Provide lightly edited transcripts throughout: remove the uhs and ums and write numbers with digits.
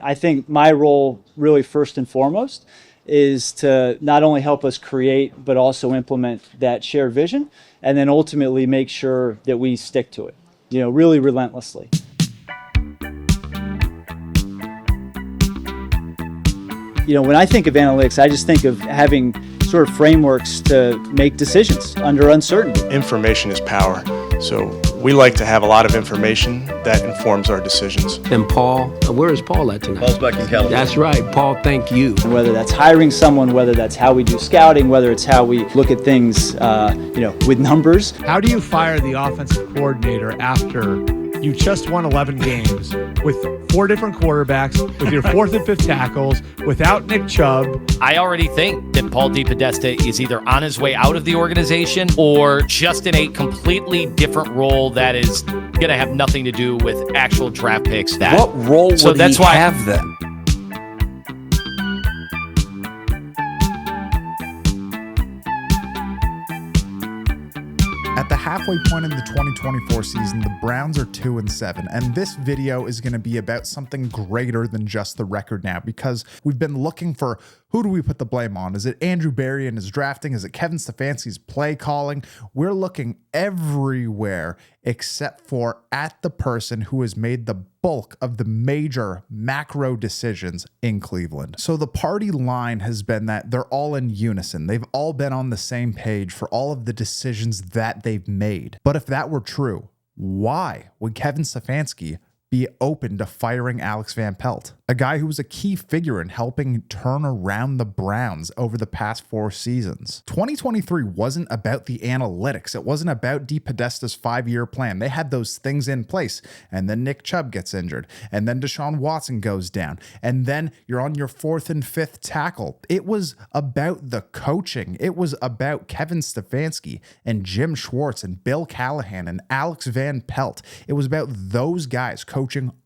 I think my role, really first and foremost, is to not only help us create, but also implement that shared vision, and then ultimately make sure that we stick to it, really relentlessly. When I think of analytics, I just think of having sort of frameworks to make decisions under uncertainty. Information is power. So we like to have a lot of information that informs our decisions. And Paul, where is Paul at tonight? Paul's back in California. That's right, Paul, thank you. Whether that's hiring someone, whether that's how we do scouting, whether it's how we look at things, with numbers. How do you fire the offensive coordinator after you just won 11 games with 4 different quarterbacks, with your 4th and 5th tackles, without Nick Chubb? I already think that Paul DePodesta is either on his way out of the organization or just in a completely different role that is going to have nothing to do with actual draft picks. What role would he have then? At the halfway point in the 2024 season, the Browns are 2-7, and this video is going to be about something greater than just the record now, because we've been looking for who do we put the blame on? Is it Andrew Berry and his drafting? Is it Kevin Stefanski's play calling? We're looking everywhere except for at the person who has made the bulk of the major macro decisions in Cleveland. So the party line has been that they're all in unison. They've all been on the same page for all of the decisions that they've made. But if that were true, why would Kevin Stefanski be open to firing Alex Van Pelt, a guy who was a key figure in helping turn around the Browns over the past 4 seasons? 2023 wasn't about the analytics. It wasn't about DePodesta's 5-year plan. They had those things in place, and then Nick Chubb gets injured, and then Deshaun Watson goes down, and then you're on your 4th and 5th tackle. It was about the coaching. It was about Kevin Stefanski and Jim Schwartz and Bill Callahan and Alex Van Pelt. It was about those guys coaching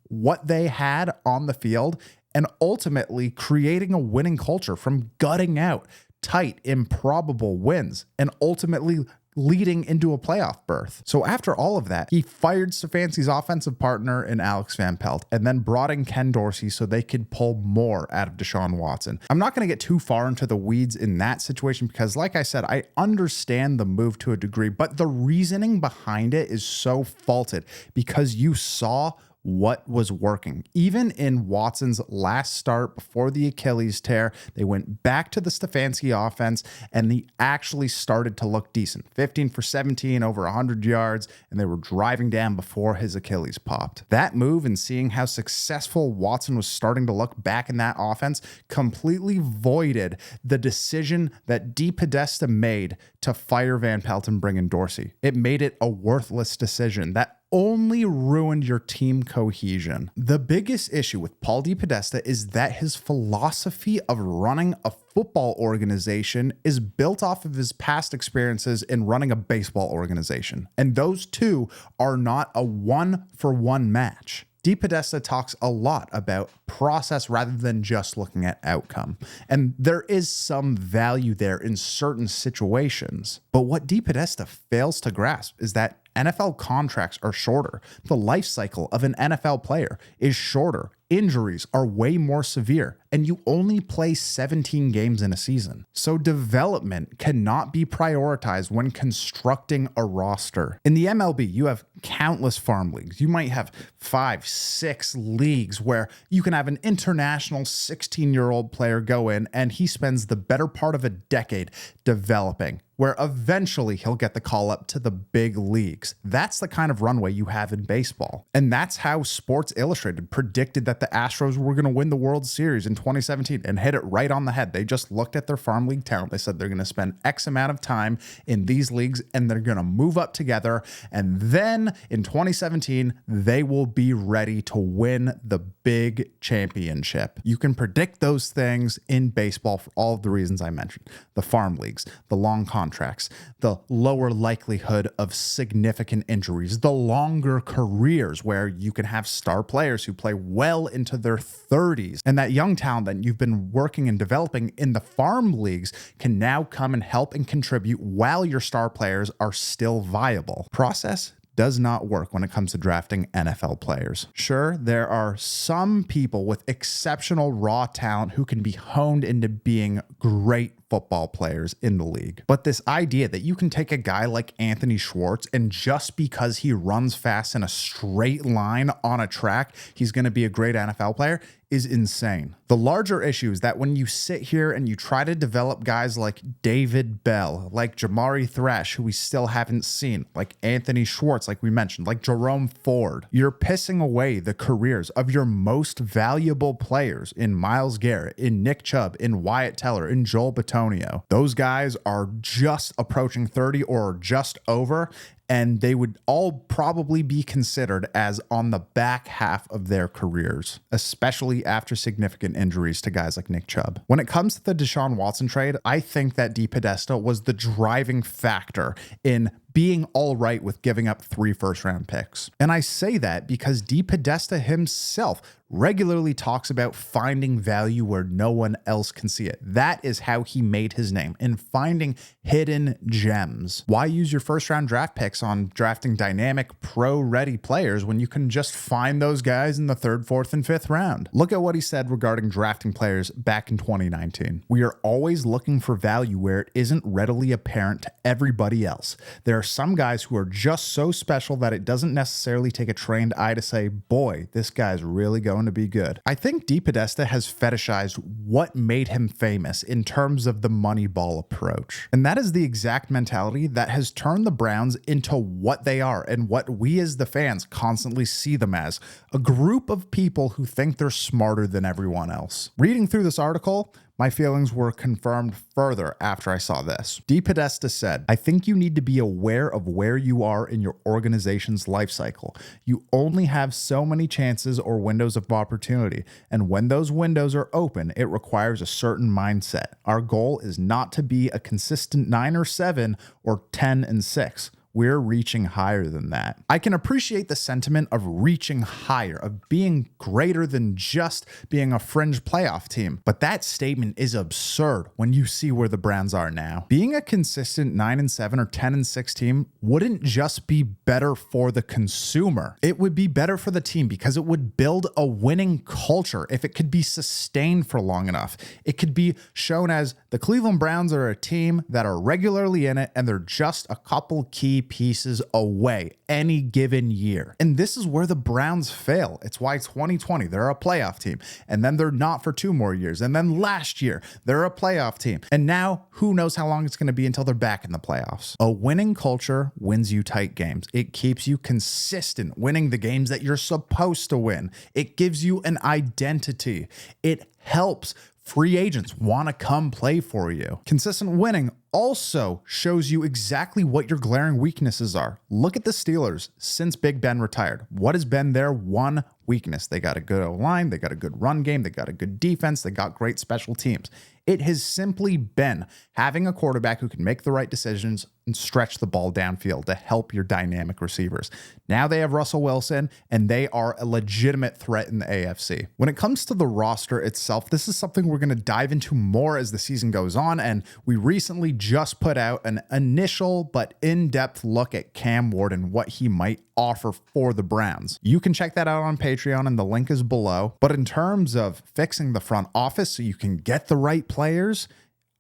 what they had on the field and ultimately creating a winning culture from gutting out tight, improbable wins and ultimately leading into a playoff berth. So after all of that, he fired Stefanski's offensive partner in Alex Van Pelt and then brought in Ken Dorsey so they could pull more out of Deshaun Watson. I'm not going to get too far into the weeds in that situation because, like I said, I understand the move to a degree, but the reasoning behind it is so faulted because you saw what was working. Even in Watson's last start before the Achilles tear, they went back to the Stefanski offense and they actually started to look decent. 15 for 17, over 100 yards, and they were driving down before his Achilles popped. That move and seeing how successful Watson was starting to look back in that offense completely voided the decision that DePodesta made to fire Van Pelt and bring in Dorsey. It made it a worthless decision that only ruined your team cohesion. The biggest issue with Paul DePodesta is that his philosophy of running a football organization is built off of his past experiences in running a baseball organization. And those two are not a 1-for-1 match. DePodesta talks a lot about process rather than just looking at outcome. And there is some value there in certain situations. But what DePodesta fails to grasp is that NFL contracts are shorter. The life cycle of an NFL player is shorter. Injuries are way more severe, and you only play 17 games in a season. So development cannot be prioritized when constructing a roster. In the MLB, you have countless farm leagues. You might have 5, 6 leagues where you can have an international 16-year-old player go in and he spends the better part of a decade developing, where eventually he'll get the call up to the big leagues. That's the kind of runway you have in baseball. And that's how Sports Illustrated predicted that the Astros were going to win the World Series in 2017 and hit it right on the head. They just looked at their farm league talent. They said they're going to spend X amount of time in these leagues and they're going to move up together. And then in 2017, they will be ready to win the big championship. You can predict those things in baseball for all of the reasons I mentioned. The farm leagues, the long contracts, the lower likelihood of significant injuries, the longer careers where you can have star players who play well into their 30s. And that young talent that you've been working and developing in the farm leagues can now come and help and contribute while your star players are still viable. Process does not work when it comes to drafting NFL players. Sure, there are some people with exceptional raw talent who can be honed into being great football players in the league. But this idea that you can take a guy like Anthony Schwartz and just because he runs fast in a straight line on a track, he's going to be a great NFL player is insane. The larger issue is that when you sit here and you try to develop guys like David Bell, like Jamari Thrash, who we still haven't seen, like Anthony Schwartz, like we mentioned, like Jerome Ford, you're pissing away the careers of your most valuable players in Myles Garrett, in Nick Chubb, in Wyatt Teller, in Joel Bitonio. Those guys are just approaching 30 or just over, and they would all probably be considered as on the back half of their careers, especially after significant injuries to guys like Nick Chubb. When it comes to the Deshaun Watson trade, I think that DePodesta was the driving factor in being all right with giving up 3 first-round picks. And I say that because DePodesta himself regularly talks about finding value where no one else can see it. That is how he made his name, in finding hidden gems. Why use your first-round draft picks on drafting dynamic, pro-ready players when you can just find those guys in the 3rd, 4th, and 5th round? Look at what he said regarding drafting players back in 2019. We are always looking for value where it isn't readily apparent to everybody else. There are some guys who are just so special that it doesn't necessarily take a trained eye to say, boy, this guy's really going to be good. I think DePodesta has fetishized what made him famous in terms of the Moneyball approach. And that is the exact mentality that has turned the Browns into what they are and what we as the fans constantly see them as, a group of people who think they're smarter than everyone else. Reading through this article, my feelings were confirmed further after I saw this. DePodesta said, I think you need to be aware of where you are in your organization's life cycle. You only have so many chances or windows of opportunity, and when those windows are open, it requires a certain mindset. Our goal is not to be a consistent 9 or 7 or 10 and 6. We're reaching higher than that. I can appreciate the sentiment of reaching higher, of being greater than just being a fringe playoff team. But that statement is absurd when you see where the Browns are now. Being a consistent 9 and 7 or 10 and 6 team wouldn't just be better for the consumer. It would be better for the team because it would build a winning culture if it could be sustained for long enough. It could be shown as the Cleveland Browns are a team that are regularly in it and they're just a couple key pieces away any given year. And this is where the Browns fail. It's why 2020, they're a playoff team. And then they're not for 2 more years. And then last year, they're a playoff team. And now who knows how long it's going to be until they're back in the playoffs. A winning culture wins you tight games. It keeps you consistent, winning the games that you're supposed to win. It gives you an identity. It helps free agents want to come play for you. Consistent winning also shows you exactly what your glaring weaknesses are. Look at the Steelers since Big Ben retired. What has been their one weakness? They got a good O-line, they got a good run game, they got a good defense, they got great special teams. It has simply been having a quarterback who can make the right decisions and stretch the ball downfield to help your dynamic receivers. Now they have Russell Wilson, and they are a legitimate threat in the AFC. When it comes to the roster itself, this is something we're going to dive into more as the season goes on, and we recently just put out an initial but in-depth look at Cam Ward and what he might offer for the Browns. You can check that out on Patreon, and the link is below. But in terms of fixing the front office so you can get the right players,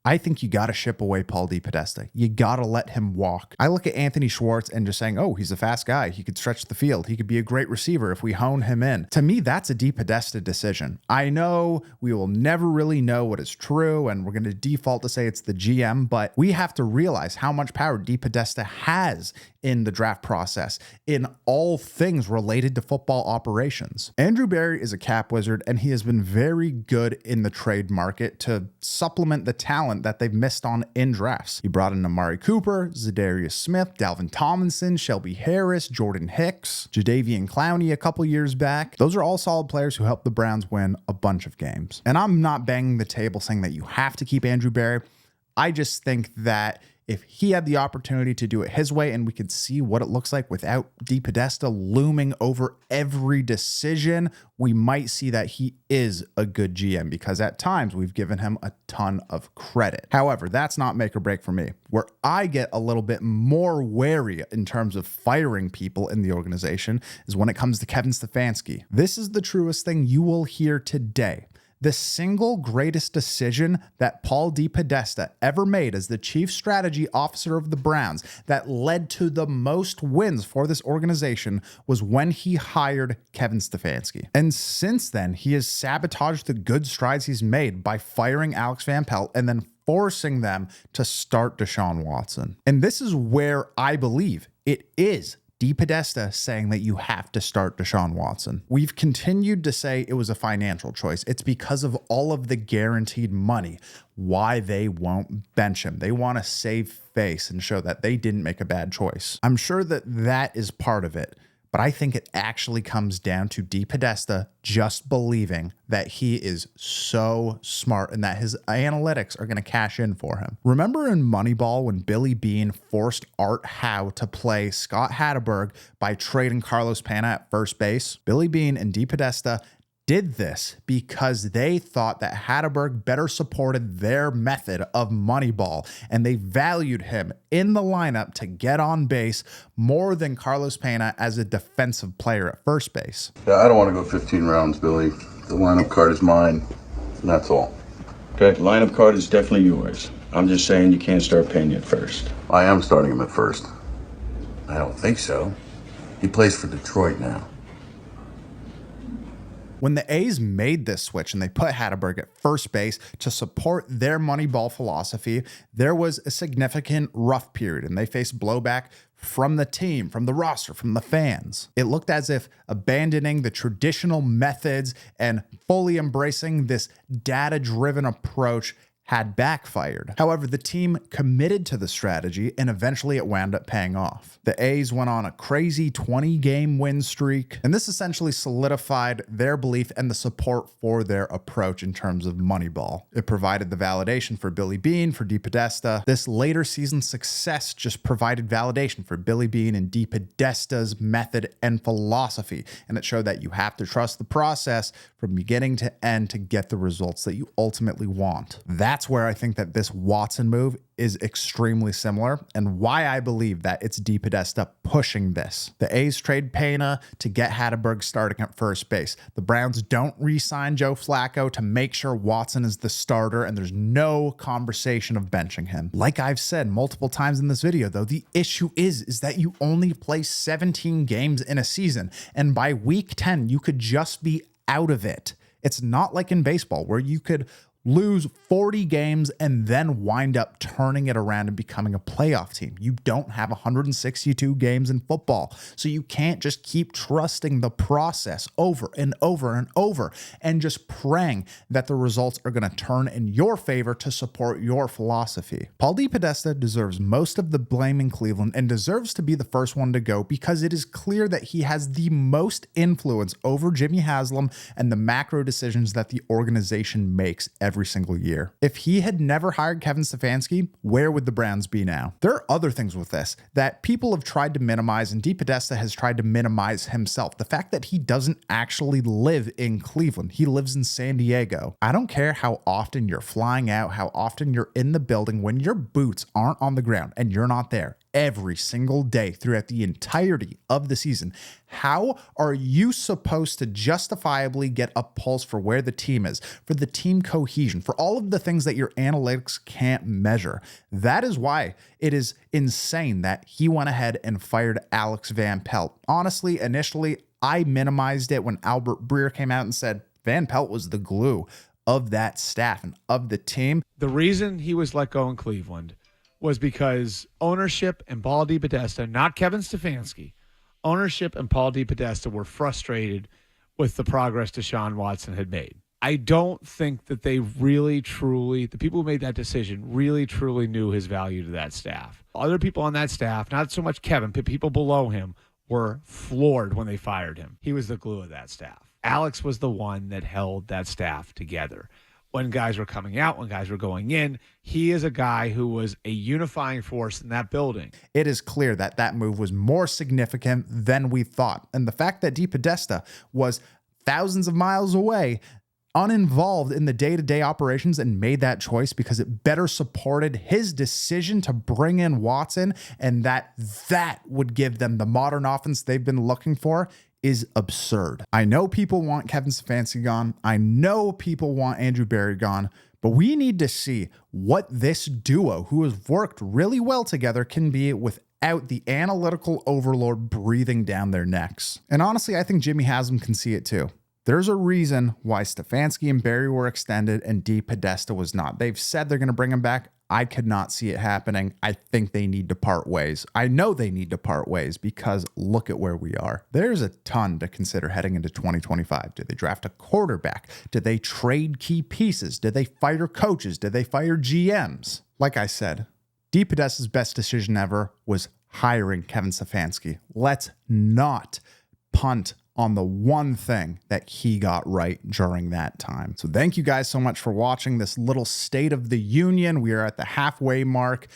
I think you got to ship away Paul DePodesta. You got to let him walk. I look at Anthony Schwartz and just saying, oh, he's a fast guy. He could stretch the field. He could be a great receiver if we hone him in. To me, that's a DePodesta decision. I know we will never really know what is true, and we're going to default to say it's the GM, but we have to realize how much power DePodesta has in the draft process, in all things related to football operations. Andrew Berry is a cap wizard, and he has been very good in the trade market to supplement the talent that they've missed on in drafts. He brought in Amari Cooper, Zadarius Smith, Dalvin Tomlinson, Shelby Harris, Jordan Hicks, Jadeveon Clowney a couple years back. Those are all solid players who helped the Browns win a bunch of games. And I'm not banging the table saying that you have to keep Andrew Berry. I just think that if he had the opportunity to do it his way and we could see what it looks like without DePodesta looming over every decision, we might see that he is a good GM, because at times we've given him a ton of credit. However, that's not make or break for me. Where I get a little bit more wary in terms of firing people in the organization is when it comes to Kevin Stefanski. This is the truest thing you will hear today. The single greatest decision that Paul DePodesta ever made as the chief strategy officer of the Browns that led to the most wins for this organization was when he hired Kevin Stefanski. And since then, he has sabotaged the good strides he's made by firing Alex Van Pelt and then forcing them to start Deshaun Watson. And this is where I believe it is DePodesta saying that you have to start Deshaun Watson. We've continued to say it was a financial choice. It's because of all of the guaranteed money why they won't bench him. They want to save face and show that they didn't make a bad choice. I'm sure that that is part of it, but I think it actually comes down to DePodesta just believing that he is so smart and that his analytics are going to cash in for him. Remember in Moneyball when Billy Beane forced Art Howe to play Scott Hatteberg by trading Carlos Pena at first base? Billy Beane and DePodesta did this because they thought that Hatteberg better supported their method of Moneyball, and they valued him in the lineup to get on base more than Carlos Pena as a defensive player at first base. Yeah, I don't want to go 15 rounds, Billy. The lineup card is mine, and that's all. Okay, lineup card is definitely yours. I'm just saying you can't start Pena at first. I am starting him at first. I don't think so. He plays for Detroit now. When the A's made this switch and they put Hatteberg at first base to support their Moneyball philosophy, there was a significant rough period and they faced blowback from the team, from the roster, from the fans. It looked as if abandoning the traditional methods and fully embracing this data-driven approach had backfired. However, the team committed to the strategy and eventually it wound up paying off. The A's went on a crazy 20-game win streak, and this essentially solidified their belief and the support for their approach in terms of Moneyball. It provided the validation for Billy Beane, for DePodesta. This later season success just provided validation for Billy Beane and DePodesta's method and philosophy, and it showed that you have to trust the process from beginning to end to get the results that you ultimately want. That's where I think that this Watson move is extremely similar and why I believe that it's DePodesta pushing this. The A's trade Pena to get Hatteberg starting at first base. The Browns don't re-sign Joe Flacco to make sure Watson is the starter and there's no conversation of benching him. Like I've said multiple times in this video though, the issue is that you only play 17 games in a season and by week 10 you could just be out of it. It's not like in baseball where you could lose 40 games and then wind up turning it around and becoming a playoff team. You don't have 162 games in football, so you can't just keep trusting the process over and over and over and just praying that the results are going to turn in your favor to support your philosophy. Paul DePodesta deserves most of the blame in Cleveland and deserves to be the first one to go because it is clear that he has the most influence over Jimmy Haslam and the macro decisions that the organization makes every single year. If he had never hired Kevin Stefanski, where would the Browns be now? There are other things with this that people have tried to minimize, and DePodesta has tried to minimize himself. The fact that he doesn't actually live in Cleveland. He lives in San Diego. I don't care how often you're flying out, how often you're in the building, when your boots aren't on the ground and you're not there every single day throughout the entirety of the season. How are you supposed to justifiably get a pulse for where the team is, for the team cohesion, for all of the things that your analytics can't measure? That is why it is insane that he went ahead and fired Alex Van Pelt. Honestly, initially, I minimized it when Albert Breer came out and said Van Pelt was the glue of that staff and of the team. The reason he was let go in Cleveland was because ownership and Paul DePodesta, not Kevin Stefanski, ownership and Paul DePodesta were frustrated with the progress Deshaun Watson had made. I don't think that they really, truly, the people who made that decision really, truly knew his value to that staff. Other people on that staff, not so much Kevin, but people below him, were floored when they fired him. He was the glue of that staff. Alex was the one that held that staff together. when guys were coming out, when guys were going in. He is a guy who was a unifying force in that building. It is clear that that move was more significant than we thought. And the fact that DePodesta was thousands of miles away, uninvolved in the day-to-day operations, and made that choice because it better supported his decision to bring in Watson, and that would give them the modern offense they've been looking for, is absurd. I know people want Kevin Stefanski gone. I know people want Andrew Berry gone, but we need to see what this duo, who has worked really well together, can be without the analytical overlord breathing down their necks. And honestly, I think Jimmy Haslam can see it too. There's a reason why Stefanski and Berry were extended and DePodesta was not. They've said they're going to bring him back. I could not see it happening. I think they need to part ways. I know they need to part ways because look at where we are. There's a ton to consider heading into 2025. Did they draft a quarterback? Did they trade key pieces? Did they fire coaches? Did they fire GMs? Like I said, DePodesta's best decision ever was hiring Kevin Stefanski. Let's not punt on the one thing that he got right during that time. So thank you guys so much for watching this little State of the Union. We are at the halfway mark.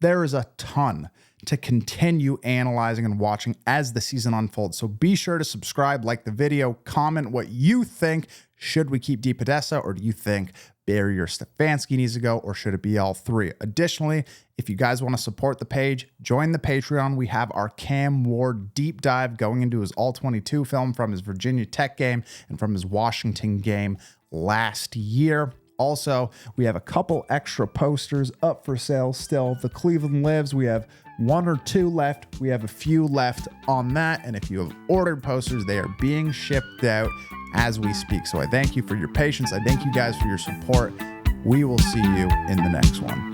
There is a ton to continue analyzing and watching as the season unfolds. So be sure to subscribe, like the video, comment what you think. Should we keep DePodesta, or do you think Berry or Stefanski needs to go, or should it be all three? Additionally, if you guys want to support the page, join the Patreon. We have our Cam Ward deep dive going into his All-22 film from his Virginia Tech game and from his Washington game last year. Also, we have a couple extra posters up for sale still. The Cleveland Lives, we have 1 or 2 left. We have a few left on that. And if you have ordered posters, they are being shipped out as we speak. So I thank you for your patience. I thank you guys for your support. We will see you in the next one.